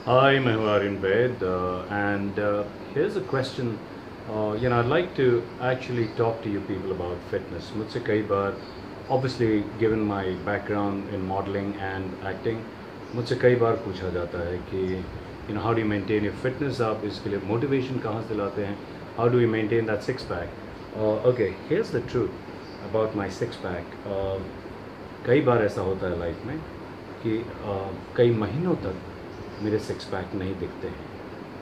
Hi, मैं हूँ Aryan Vaid, and here's a question. I'd like to actually talk to you people about fitness. मुझसे कई बार, obviously, given my background in modeling and acting, मुझसे कई बार पूछा जाता है कि how do you maintain your fitness? आप इसके लिए motivation कहाँ से लाते हैं? How do we maintain that six pack? Okay, here's the truth about my six pack. कई बार ऐसा होता है लाइफ में कि कई महीनों तक मेरे सिक्स पैक नहीं दिखते हैं,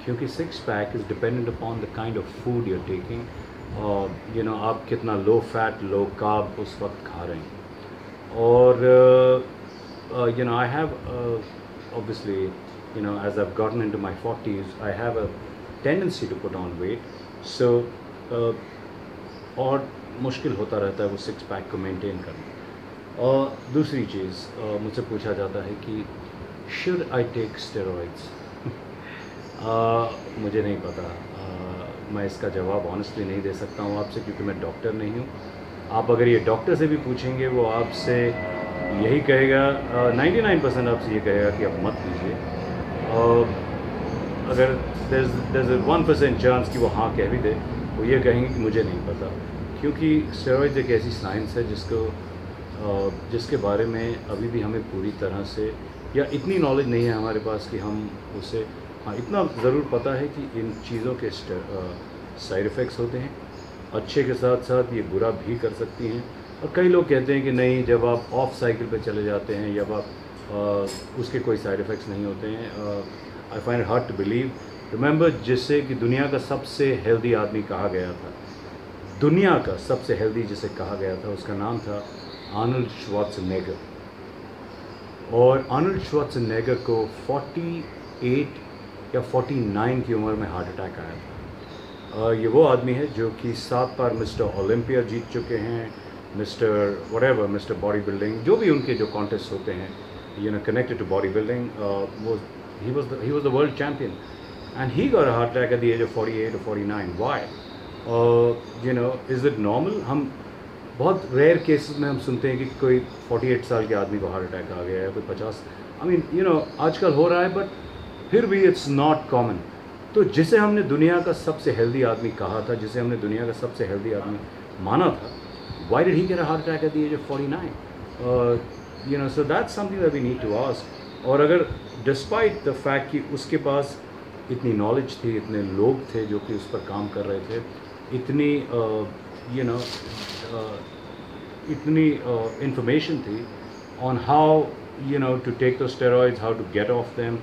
क्योंकि six pack is dependent upon the kind of food you are taking, और आप कितना लो फैट लो कार्ब उस वक्त खा रहे हैं। और I have obviously, as I've gotten into my 40s, I have a tendency to put on weight, so uh, और मुश्किल होता रहता है वो सिक्स पैक को मेंटेन करना। और दूसरी चीज़, मुझसे पूछा जाता है कि शुड आई टेक स्टेरॉइड्स? मुझे नहीं पता। मैं इसका जवाब ऑनेस्टली नहीं दे सकता हूँ आपसे, क्योंकि मैं डॉक्टर नहीं हूँ। आप अगर ये डॉक्टर से भी पूछेंगे, वो आपसे यही कहेगा, 99% आपसे ये कहेगा कि आप मत लीजिए। और अगर there's a 1% चांस कि वो हाँ कह भी दे, वो ये कहेंगे कि मुझे नहीं पता। क्योंकि स्टेरॉइड्स एक ऐसी साइंस है जिसके बारे में अभी भी हमें पूरी तरह से या इतनी नॉलेज नहीं है हमारे पास कि हम उसे, हाँ इतना ज़रूर पता है कि इन चीज़ों के साइड इफ़ेक्ट्स होते हैं, अच्छे के साथ साथ ये बुरा भी कर सकती हैं। और कई लोग कहते हैं कि नहीं, जब आप ऑफ साइकिल पे चले जाते हैं या आप उसके कोई साइड इफ़ेक्ट्स नहीं होते हैं। I find it hard to believe. Remember, जिससे कि दुनिया का सबसे हेल्दी आदमी कहा गया था, दुनिया का सबसे हेल्दी जिसे कहा गया था, उसका नाम था आर्नल्ड श्वार्ज़नेगर। और आर्नल्ड श्वार्ज़नेगर को 48 या 49 की उम्र में हार्ट अटैक आया था। ये वो आदमी है जो कि 7 बार मिस्टर ओलंपिया जीत चुके हैं, मिस्टर बॉडी बिल्डिंग, जो भी उनके जो कॉन्टेस्ट होते हैं कनेक्टेड टू बॉडी बिल्डिंग, वो he was the world champion, and he got a heart attack at the age of 48 or 49. Why? Is it normal? हम बहुत रेयर केसेस में हम सुनते हैं कि कोई 48 साल के आदमी को हार्ट अटैक आ गया है, कोई 50, आजकल हो रहा है, बट फिर भी इट्स नॉट कॉमन। तो जिसे हमने दुनिया का सबसे हेल्दी आदमी कहा था, जिसे हमने दुनिया का सबसे हेल्दी आदमी माना था, why did he get a heart attack at the age of 49? So that's something that we need to ask. और अगर डिस्पाइट द फैक्ट कि उसके पास इतनी नॉलेज थी, इतने लोग थे जो कि उस पर काम कर रहे थे, इतनी इतनी इंफॉर्मेशन थी on how to take the steroids, how to get off them,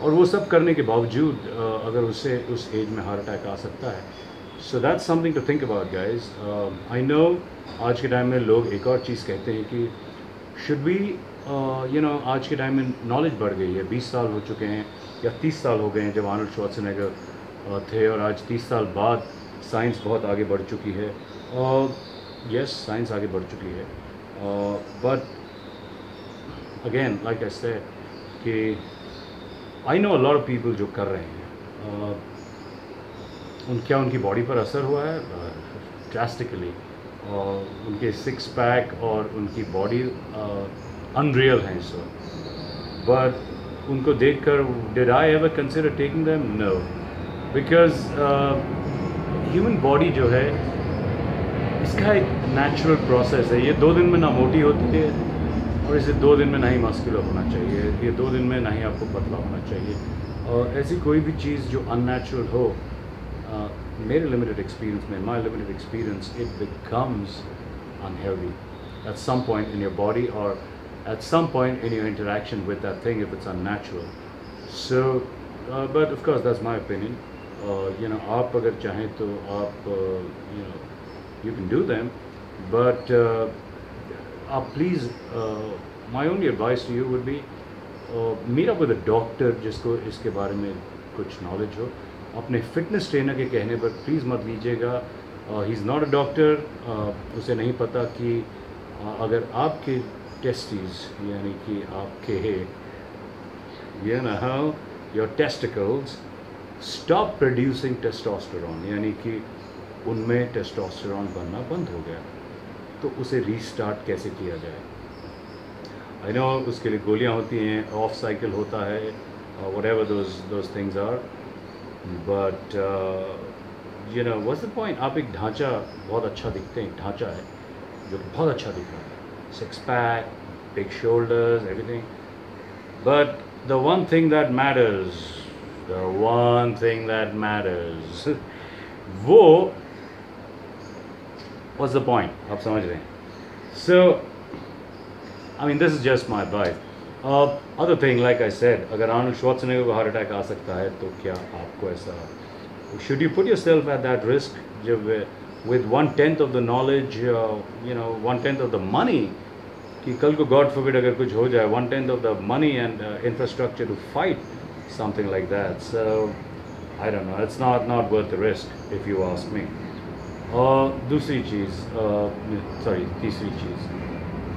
और वो सब करने के बावजूद अगर उसे उस एज में हार्ट अटैक आ सकता है, so that's something to think about guys. I know आज के टाइम में लोग एक और चीज़ कहते हैं कि शुड बी आज के टाइम में नॉलेज बढ़ गई है, 20 साल हो चुके हैं या 30 साल हो गए हैं जब आर्नल्ड श्वार्ज़नेगर थे, और आज 30 साल बाद साइंस बहुत आगे बढ़ चुकी है। और यस, साइंस आगे बढ़ चुकी है, but again like I said कि I know a lot of people जो कर रहे हैं, क्या उनकी बॉडी पर असर हुआ है ड्रास्टिकली, और उनके सिक्स पैक और उनकी बॉडी अनरियल हैं इस वक्त। बट उनको देखकर did I ever consider taking them? No, because human body जो है, इसका एक नेचुरल प्रोसेस है। ये 2 दिन में ना मोटी होती है, और इसे 2 दिन में ना ही मस्कुलर होना चाहिए, ये 2 दिन में ना ही आपको पतला होना चाहिए। और ऐसी कोई भी चीज़ जो अननेचुरल हो, मेरे लिमिटेड एक्सपीरियंस में, my limited experience, it becomes unhealthy at some point in your body, or at some point in your interaction with that thing if it's unnatural. So but of course that's my opinion. आप अगर चाहें तो आप you can do them, but आप please, my only advice to you would be meet up with a doctor जिसको इसके बारे में कुछ नॉलेज हो। अपने फिटनेस ट्रेनर के कहने पर प्लीज़ मत लीजिएगा। He is not a doctor. उसे नहीं पता कि अगर आपके टेस्टिस, यानी कि आपके your testicles stop producing testosterone, यानी कि उनमें टेस्टोस्टेरोन बनना बंद हो गया, तो उसे रीस्टार्ट कैसे किया जाए। आई नो उसके लिए गोलियां होती हैं, ऑफ साइकिल होता है, whatever those things are. But you know, what's the point? आप एक ढांचा बहुत अच्छा दिखते हैं, ढांचा है जो बहुत अच्छा दिख रहा है, six pack, big shoulders, everything. But the one thing that matters, the one thing that matters, वो, what's the point? आप समझ रहे हैं? So, I mean, this is just my advice. Other thing, like I said, अगर Arnold Schwarzenegger को heart attack आ सकता है, तो क्या आपको ऐसा? Should you put yourself at that risk? जब with 1/10 of the knowledge, you know, 1/10 of the money, कि कल को God forbid अगर कुछ हो जाए, 1/10 of the money and infrastructure to fight something like that. So I don't know. It's not worth the risk, if you ask me. और दूसरी चीज़, तीसरी चीज़,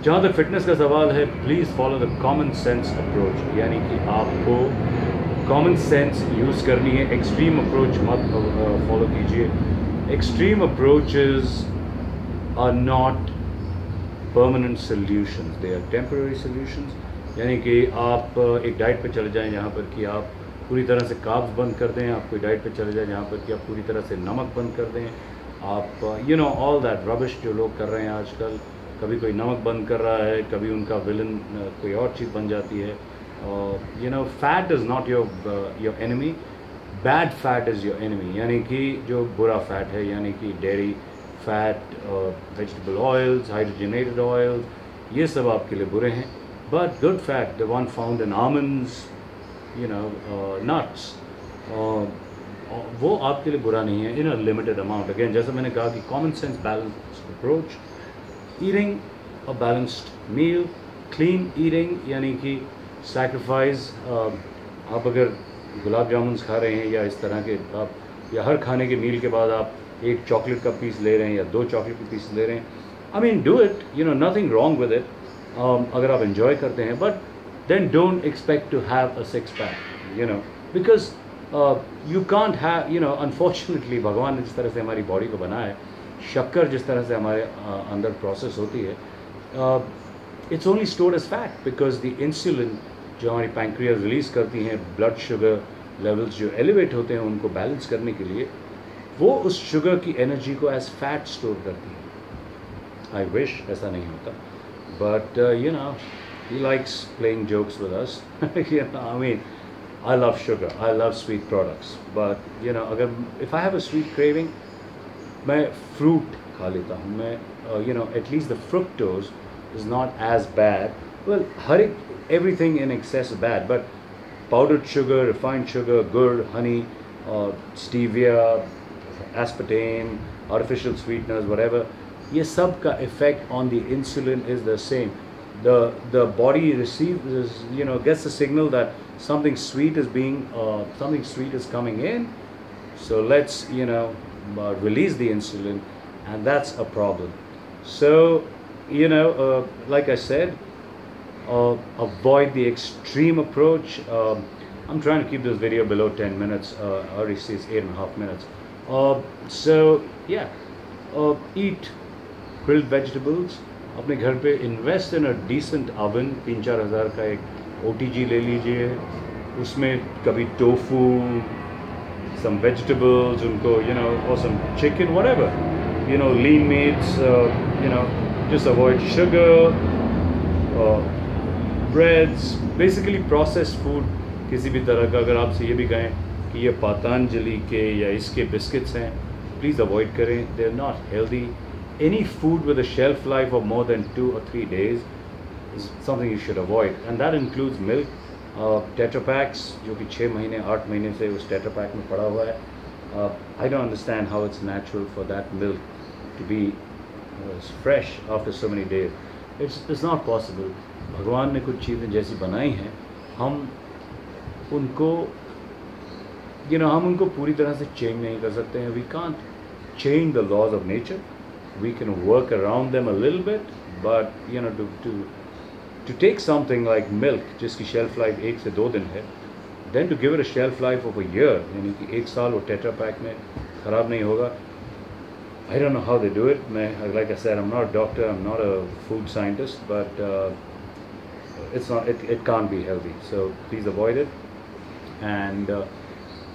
जहाँ तक फिटनेस का सवाल है, please follow the common sense approach, यानी कि आपको कॉमन सेंस यूज़ करनी है, एक्सट्रीम अप्रोच मत फॉलो कीजिए. Extreme approaches are not permanent solutions, they are temporary solutions. यानी कि आप एक डाइट पे चले जाएं जहाँ पर कि आप पूरी तरह से कार्ब्स बंद कर दें, आप कोई डाइट पे चले जाएं जहाँ पर कि आप पूरी तरह से नमक बंद कर दें, आप you know all that rubbish जो लोग कर रहे हैं आजकल. कभी कोई नमक बंद कर रहा है, कभी उनका विलन कोई और चीज़ बन जाती है. You know, fat is not your enemy, bad fat is your enemy. यानी कि जो बुरा फैट है, यानी कि dairy fat, vegetable oils, hydrogenated oils, ये सब आपके लिए बुरे हैं. But good fat, the one found in almonds, you know, nuts, वो आपके लिए बुरा नहीं है in a limited amount. Again, जैसा मैंने कहा कि common sense balanced approach, eating a balanced meal, clean eating, यानी कि सैक्रिफाइस. आप अगर गुलाब जामुन खा रहे हैं या इस तरह के, आप या हर खाने के मील के बाद आप एक चॉकलेट का पीस ले रहे हैं या 2 चॉकलेट के पीस ले रहे हैं, I mean do it, you know, nothing wrong with it, अगर आप इन्जॉय करते हैं. But then don't expect to have a six pack, you know, because you can't have, you know, unfortunately भगवान ने जिस तरह से हमारी बॉडी को बनाया है, शक्कर जिस तरह से हमारे अंदर प्रोसेस होती है, it's only stored as fat, because the insulin जो हमारी पैंक्रियाज रिलीज़ करती हैं, ब्लड शुगर लेवल्स जो एलिवेट होते हैं उनको बैलेंस करने के लिए, वो उस शुगर की एनर्जी को एज फैट स्टोर करती है. आई विश ऐसा नहीं होता, but you know, he likes playing jokes with us. I mean, I love sugar, I love sweet products, but you know, अगर if I have a sweet craving, मैं fruit खा लेता हूँ. मैं you know, at least the fructose is not as bad. Well, everything in excess is bad, but powdered sugar, refined sugar, gur, honey, stevia, aspartame, artificial sweeteners, whatever, ये सब का effect on the insulin is the same. The body receives, you know, gets a signal that something sweet is coming in, so let's, you know, release the insulin, and that's a problem. So, you know, like I said, avoid the extreme approach. I'm trying to keep this video below 10 minutes. Already says 8.5 minutes. So yeah, eat grilled vegetables. अपने घर पे invest in a decent oven, 3-4 हज़ार का एक OTG ले लीजिए, उसमें कभी टोफू, सम वेजिटेबल्स उनको, यू नो, और some chicken, whatever, you know, lean meats, you know, just avoid sugar, breads, basically processed food किसी भी तरह का. अगर आपसे ये भी कहें कि ये पतंजलि के या इसके बिस्किट्स हैं, प्लीज़ अवॉइड करें. They are not healthy. Any food with a shelf life of more than 2 or 3 days is something you should avoid, and that includes milk, Tetra Paks, जो कि 6 महीने 8 महीने से उस Tetra Pak में पड़ा हुआ है. I don't understand how it's natural for that milk to be fresh after so many days. It's not possible. भगवान ने कुछ चीज़ें जैसी बनाई हैं, हम उनको, you know, हम उनको पूरी तरह से चेंज नहीं कर सकते हैं. We can't change the laws of nature. We can work around them a little bit, but you know, to take something like milk जिसकी shelf life 1 से 2 दिन है, then to give it a shelf life of a year, यानी कि 1 साल वो tetra pack में ख़राब नहीं होगा. I don't know how they do it. Like I said, I'm not a doctor, I'm not a food scientist, but it can't be healthy. So please avoid it. And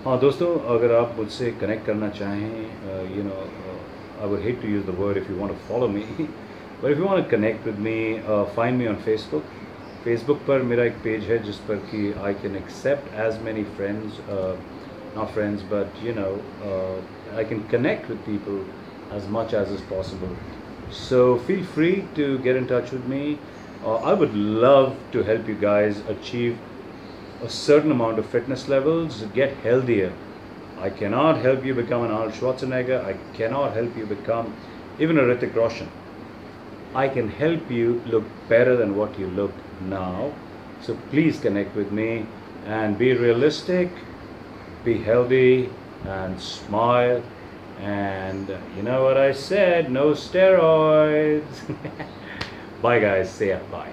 हाँ दोस्तों, अगर आप मुझसे connect करना चाहें, you know, I would hate to use the word if you want to follow me, but if you want to connect with me, find me on Facebook पर मेरा एक पेज है जिस पर कि I can accept as many friends, not friends, but you know, I can connect with people as much as is possible. So feel free to get in touch with me. I would love to help you guys achieve a certain amount of fitness levels, get healthier. I cannot help you become an Arnold Schwarzenegger. I cannot help you become even a Hrithik Roshan. I can help you look better than what you look now. So please connect with me and be realistic. Be healthy and smile, and you know what I said, no steroids. Bye guys, see ya, bye.